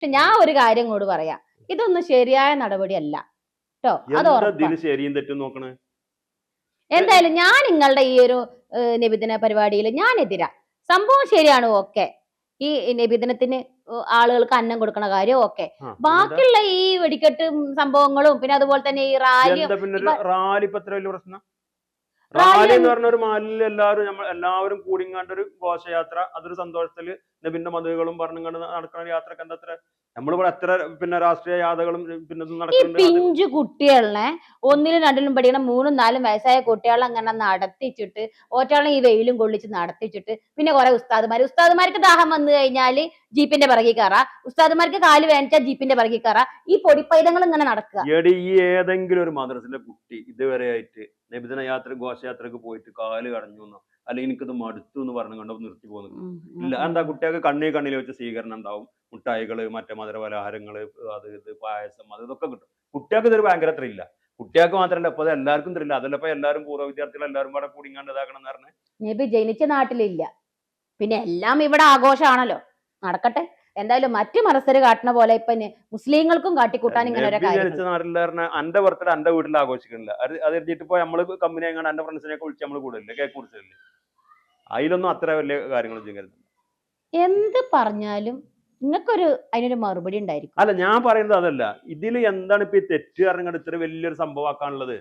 പക്ഷെ ഞാൻ ഒരു കാര്യം കൂടി പറയാം, ഇതൊന്നും ശരിയായ നടപടിയല്ല കേട്ടോ, അത് എന്താ ഉറപ്പാ. ഇതില് ശരിയും തെറ്റും നോക്കണേ? എന്തായാലും ഞാൻ നിങ്ങളുടെ ഈ ഒരു നബിദിന പരിപാടിയിൽ ഞാൻ എതിരാ. സംഭവം ശരിയാണ്, ഓക്കെ. ഈ നബിദിനത്തിന് ആളുകൾക്ക് അന്നം കൊടുക്കണ കാര്യം ഓക്കെ. പിന്നെന്താ ബാക്കിയുള്ള ഈ വെടിക്കെട്ട് സംഭവങ്ങളും പിന്നെ അതുപോലെ തന്നെ ഈ റാലിയും എന്താ പിന്നെ ഒരു റാലി ഇപ്പൊ എത്ര വലിയ പ്രശ്നം? റാലി റാലി എന്ന് പറഞ്ഞ ഒരു മാലിൽ എല്ലാവരും കൂടിങ്ങാണ്ട് ഒരു ഘോഷയാത്ര, അതൊരു സന്തോഷത്തില് നബിന്റെ മതകളും പറഞ്ഞുകൊണ്ട് നടക്കുന്ന യാത്രക്ക് എന്താ അത്ര? നമ്മളിവിടെ എത്ര പിന്നെ രാഷ്ട്രീയ യാത്രകളും പിന്നെ ഇതും ഈ നടക്കുന്നുണ്ട്. അത് പിഞ്ചു കുട്ടികളെ ഒന്നിലും രണ്ടിലും പഠിക്കണം 3-4 വയസ്സായ കുട്ടികളെ അങ്ങനെ നടത്തിച്ചിട്ട് ഒറ്റയാളെ ഈ വെയിലും കൊള്ളിച്ച് നടത്തിച്ചിട്ട് പിന്നെ കുറെ ഉസ്താദുമാർക്ക് ദാഹം വന്നു കഴിഞ്ഞാല് ജീപ്പിന്റെ പിറകിൽ കയറാ, ഉസ്താദുമാർക്ക് കാല് വേനച്ചാൽ ജീപ്പിന്റെ പിറകിൽ കയറാ, ഈ പൊടിപ്പൈതങ്ങൾ ഇങ്ങനെ നടക്കുക. എടി ഈ ഏതെങ്കിലും ഒരു മദ്രസിന്റെ കുട്ടി ഇതുവരെ ആയിട്ട് നബിദിന യാത്ര ഘോഷയാത്രക്ക് പോയിട്ട് കാല് കടഞ്ഞു എന്നോ അല്ലെങ്കിൽ എനിക്കിത് മടുത്തു എന്ന് പറഞ്ഞു കണ്ടോ നിർത്തി പോകുന്നു? ഇല്ല. എന്താ കുട്ടികൾക്ക് കണ്ണിൽ വെച്ച് സ്വീകരണം ഉണ്ടാവും, മുട്ടായികള്, മറ്റേ മധുര പലഹാരങ്ങള്, അത് ഇത് പായസം, അത് ഇതൊക്കെ കിട്ടും. കുട്ടികൾക്ക് ഇതൊരു ഭയങ്കര ത്രില്ല. കുട്ടികൾക്ക് മാത്രമല്ല ഇപ്പൊ അത് എല്ലാവർക്കും ത്രില്ല. അതല്ല ഇപ്പൊ എല്ലാവരും പൂർവ്വ വിദ്യാർത്ഥികൾ എല്ലാവരും കൂടെ കൂടിങ്ങാണ്ട് ഇതാക്കണം എന്ന് പറഞ്ഞ്. നബി ജനിച്ച നാട്ടിലില്ല, പിന്നെ എല്ലാം ഇവിടെ ആഘോഷമാണല്ലോ, നടക്കട്ടെ. എന്തായാലും മറ്റു മതസ്ഥര് കാട്ടുന്ന പോലെ ഇപ്പൊ മുസ്ലിങ്ങൾക്കും കാട്ടിക്കൂട്ടാൻ ഇങ്ങനെ ഓരോ നബി കാര്യങ്ങൾ. ജനിച്ച നാട്ടിൽ പറഞ്ഞ എന്റെ ബർത്ത്ഡേ എന്റെ വീട്ടിൽ ആഘോഷിക്കുന്നില്ല. അത് എഴുതിയിട്ട് ഇപ്പൊ നമ്മള് കമ്പനി ആയിക്കാണ്ട് എന്റെ ഫ്രണ്ട്സിനെയൊക്കെ വിളിച്ച് നമ്മള് കൂടില്ലേ, കേക്ക് മുറിച്ചില്ലേ? അതിലൊന്നും അത്ര വലിയ കാര്യങ്ങൾ ചെയ്യരുത്. എന്ത് പറഞ്ഞാലും നിങ്ങൾക്കൊരു അതിനൊരു മറുപടി ഉണ്ടായിരിക്കും. അല്ല, ഞാൻ പറയുന്നത് അതല്ല. ഇതിൽ എന്താണ് ഇപ്പൊ ഈ തെറ്റ് പറഞ്ഞിട്ട് ഇത്ര വലിയൊരു സംഭവമാക്കാനുള്ളത്?